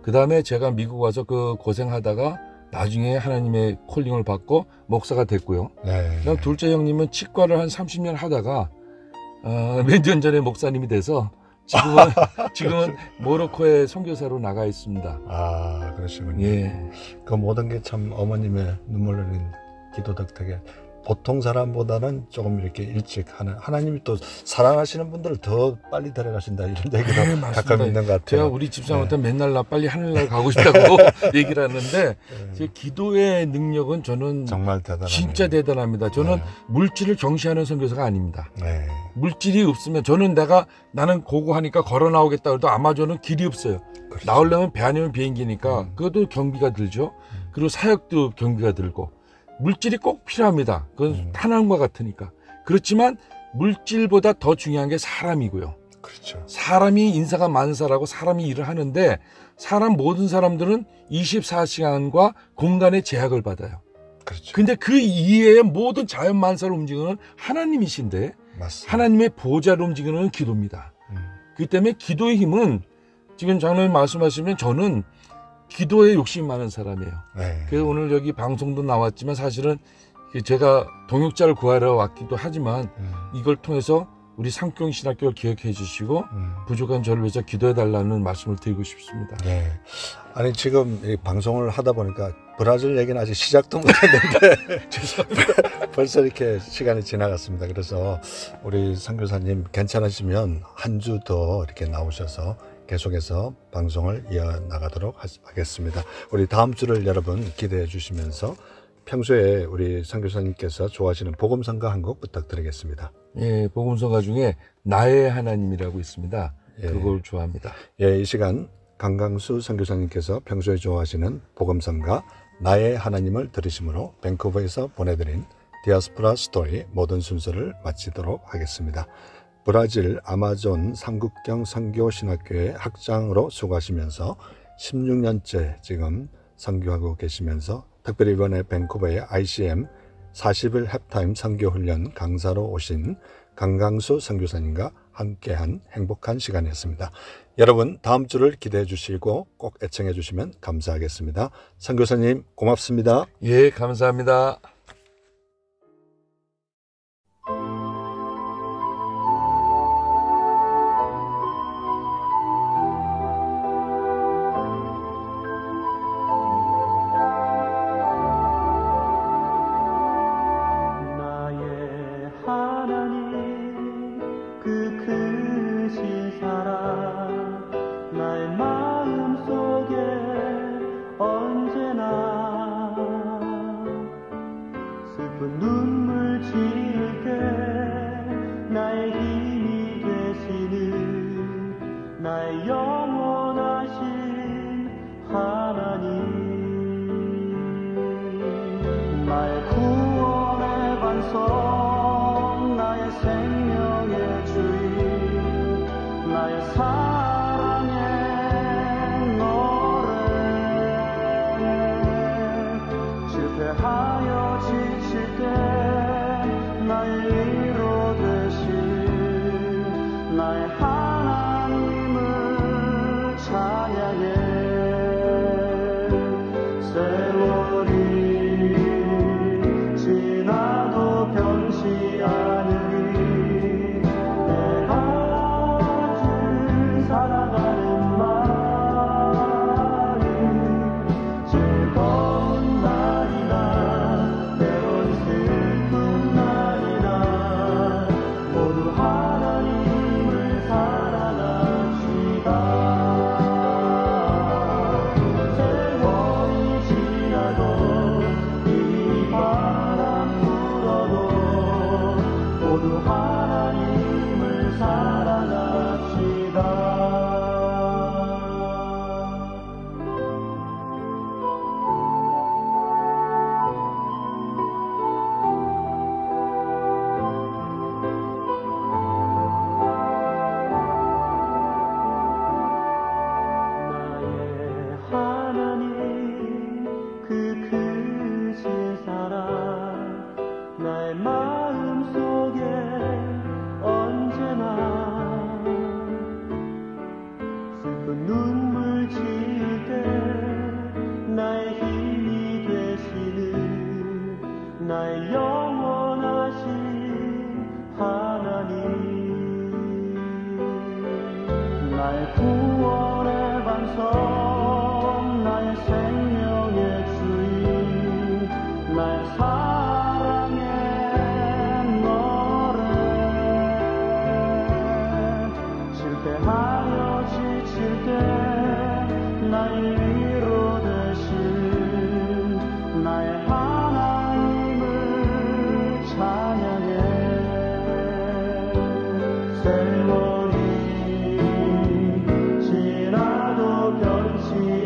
Speaker 6: 그 다음에 제가 미국 와서 그 고생하다가 나중에 하나님의 콜링을 받고 목사가 됐고요.
Speaker 7: 네.
Speaker 6: 그다음 둘째 형님은 치과를 한 30년 하다가 몇 년 전에 목사님이 돼서 지금은 모로코에 선교사로 나가 있습니다.
Speaker 7: 그러시군요.
Speaker 6: 예.
Speaker 7: 그 모든 게 참 어머님의 눈물 흘린 기도 덕택에 보통 사람보다는 조금 이렇게 일찍 하는 하나님이 또 사랑하시는 분들을 더 빨리 데려가신다 이런 얘기도 가끔 있는 것 같아요.
Speaker 6: 제가 우리 집사람한테 맨날 나 빨리 하늘나라 가고 싶다고 얘기를 하는데 제 기도의 능력은 저는
Speaker 7: 정말 대단합니다.
Speaker 6: 진짜 대단합니다. 저는 물질을 경시하는 선교사가 아닙니다.
Speaker 7: 네.
Speaker 6: 물질이 없으면 나는 고고하니까 걸어 나오겠다 그래도 아마존은 길이 없어요.
Speaker 7: 그렇죠.
Speaker 6: 나오려면 배 아니면 비행기니까 그것도 경비가 들죠. 그리고 사역도 경비가 들고 물질이 꼭 필요합니다. 그건 탄환과 같으니까. 그렇지만 물질보다 더 중요한 게 사람이고요.
Speaker 7: 그렇죠.
Speaker 6: 사람이 인사가 만사라고 사람이 일을 하는데 모든 사람들은 24시간과 공간의 제약을 받아요.
Speaker 7: 그렇죠.
Speaker 6: 근데 그 이외에 모든 자연 만사를 움직이는 하나님이신데
Speaker 7: 맞습니다.
Speaker 6: 하나님의 보좌를 움직이는 기도입니다. 그렇기 때문에 기도의 힘은 지금 장로님 말씀하시면 저는 기도에 욕심이 많은 사람이에요.
Speaker 7: 네.
Speaker 6: 그래서 오늘 여기 방송도 나왔지만 사실은 제가 동역자를 구하러 왔기도 하지만 이걸 통해서 우리 상경신학교를 기억해 주시고 부족한 저를 위해서 기도해 달라는 말씀을 드리고 싶습니다.
Speaker 7: 네. 아니 지금 이 방송을 하다 보니까 브라질 얘기는 아직 시작도 못했는데 벌써 이렇게 시간이 지나갔습니다. 그래서 우리 상교사님 괜찮으시면 한 주 더 이렇게 나오셔서 계속해서 방송을 이어나가도록 하겠습니다. 우리 다음 주를 여러분 기대해 주시면서 평소에 우리 선교사님께서 좋아하시는 복음성가 한 곡 부탁드리겠습니다.
Speaker 6: 예, 복음성가 중에 나의 하나님이라고 있습니다.
Speaker 7: 예.
Speaker 6: 그걸 좋아합니다.
Speaker 7: 예, 이 시간 강강수 선교사님께서 평소에 좋아하시는 복음성가 나의 하나님을 들으심으로 밴쿠버에서 보내드린 디아스포라 스토리 모든 순서를 마치도록 하겠습니다. 브라질 아마존 삼국경 선교신학교의 학장으로 수고하시면서 16년째 지금 선교하고 계시면서 특별히 이번에 밴쿠버의 ICM 40일 햅타임 선교훈련 강사로 오신 강강수 선교사님과 함께한 행복한 시간이었습니다. 여러분 다음 주를 기대해 주시고 꼭 애청해 주시면 감사하겠습니다. 선교사님 고맙습니다.
Speaker 6: 예, 감사합니다.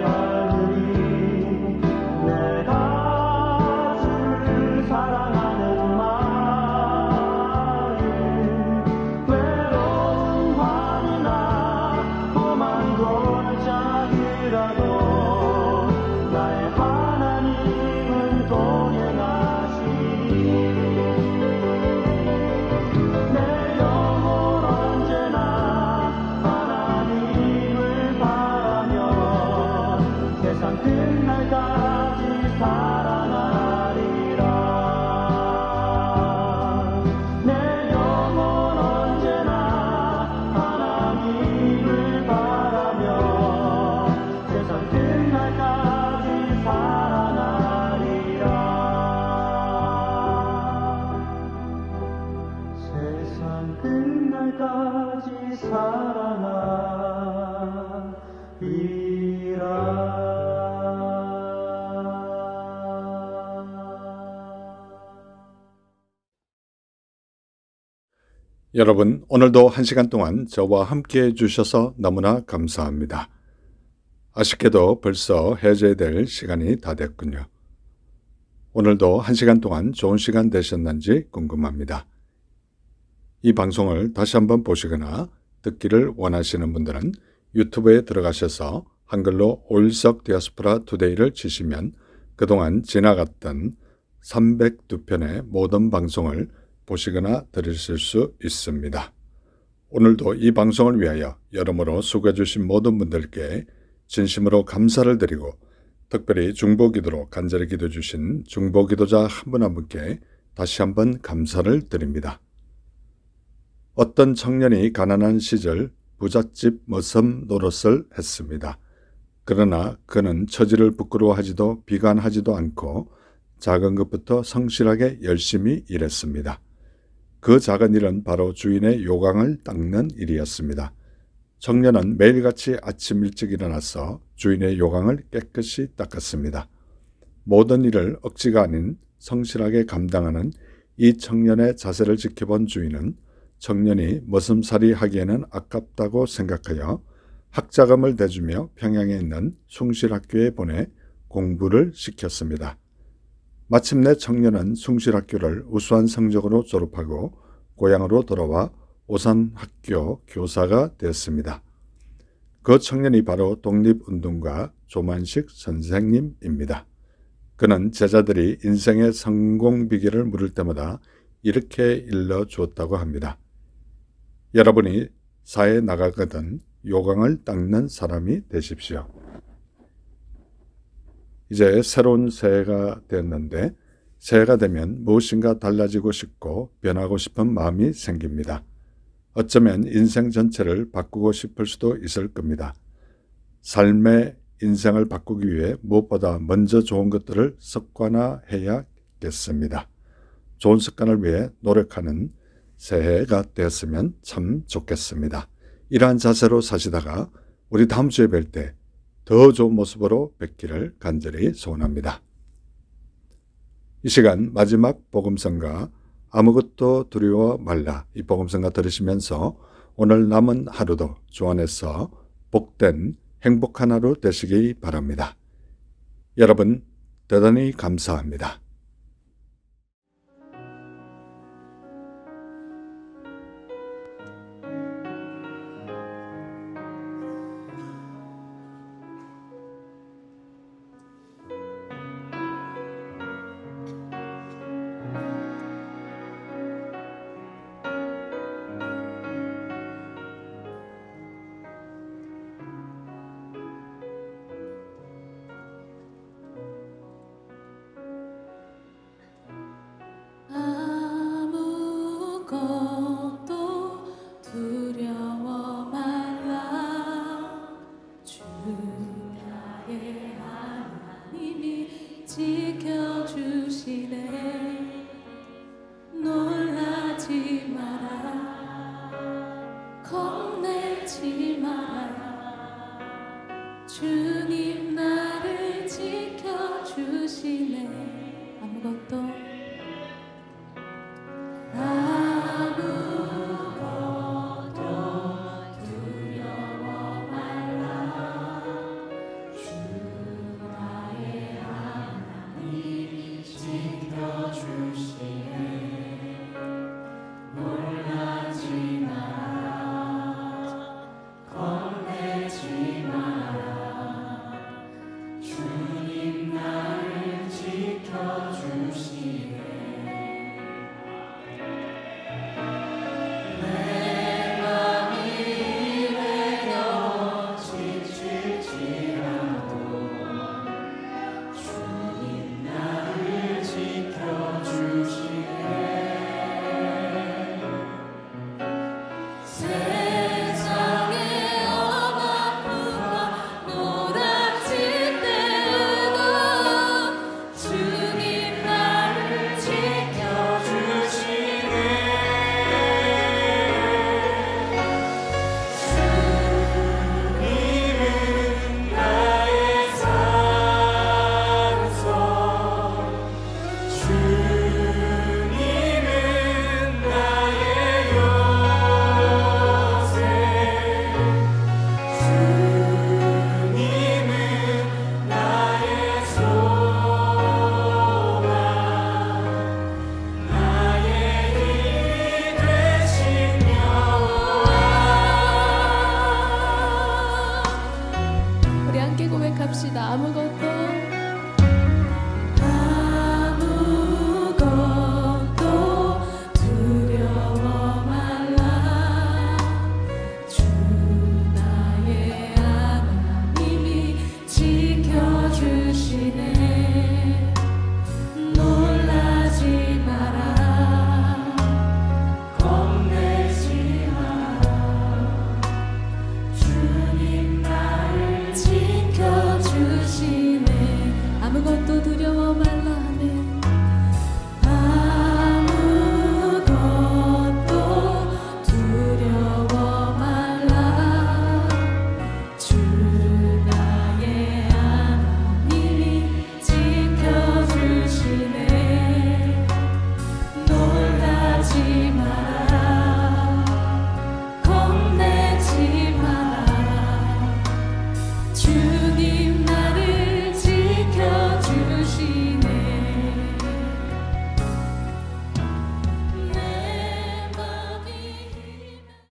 Speaker 2: 알으니 내가 주를 사랑하는 마음 외로운 밤이나 험한 골짜기라도 나의 하나님은 동행하시니 내 영혼 언제나 하나님을 바라며 세상 끝날까지 살아나리라. 내 영혼 언제나 하나님을 바라며 세상 끝날까지 살아나리라. 세상 끝날까지
Speaker 1: 여러분, 오늘도 1시간 동안 저와 함께 해주셔서 너무나 감사합니다. 아쉽게도 벌써 해제될 시간이 다 됐군요. 오늘도 1시간 동안 좋은 시간 되셨는지 궁금합니다. 이 방송을 다시 한번 보시거나 듣기를 원하시는 분들은 유튜브에 들어가셔서 한글로 오일석 디아스포라 투데이를 치시면 그동안 지나갔던 302편의 모든 방송을 보시거나 들으실 수 있습니다. 오늘도 이 방송을 위하여 여러모로 수고해 주신 모든 분들께 진심으로 감사를 드리고 특별히 중보기도로 간절히 기도해 주신 중보기도자 한 분 한 분께 다시 한번 감사를 드립니다. 어떤 청년이 가난한 시절 부잣집 머슴 노릇을 했습니다. 그러나 그는 처지를 부끄러워하지도 비관하지도 않고 작은 것부터 성실하게 열심히 일했습니다. 그 작은 일은 바로 주인의 요강을 닦는 일이었습니다. 청년은 매일같이 아침 일찍 일어나서 주인의 요강을 깨끗이 닦았습니다. 모든 일을 억지가 아닌 성실하게 감당하는 이 청년의 자세를 지켜본 주인은 청년이 머슴살이 하기에는 아깝다고 생각하여 학자금을 대주며 평양에 있는 숭실학교에 보내 공부를 시켰습니다. 마침내 청년은 숭실학교를 우수한 성적으로 졸업하고 고향으로 돌아와 오산학교 교사가 되었습니다. 그 청년이 바로 독립운동가 조만식 선생님입니다. 그는 제자들이 인생의 성공 비결을 물을 때마다 이렇게 일러주었다고 합니다. 여러분이 사회에 나가거든 요강을 닦는 사람이 되십시오. 이제 새로운 새해가 되었는데 새해가 되면 무엇인가 달라지고 싶고 변하고 싶은 마음이 생깁니다. 어쩌면 인생 전체를 바꾸고 싶을 수도 있을 겁니다. 삶의 인생을 바꾸기 위해 무엇보다 먼저 좋은 것들을 습관화해야겠습니다. 좋은 습관을 위해 노력하는 새해가 되었으면 참 좋겠습니다. 이러한 자세로 사시다가 우리 다음 주에 뵐 때 더 좋은 모습으로 뵙기를 간절히 소원합니다. 이 시간 마지막 복음성가 아무것도 두려워 말라 이 복음성가 들으시면서 오늘 남은 하루도 주 안에서 복된 행복한 하루 되시기 바랍니다. 여러분 대단히 감사합니다.
Speaker 3: 아무것도 두려워 말라. 주 나의 하나님이 지켜주시네. 놀라지 마라. 겁내지 마라. 주님 나를 지켜주시네. 아무것도 두려워 말라. 주 고백합시다. 아무것도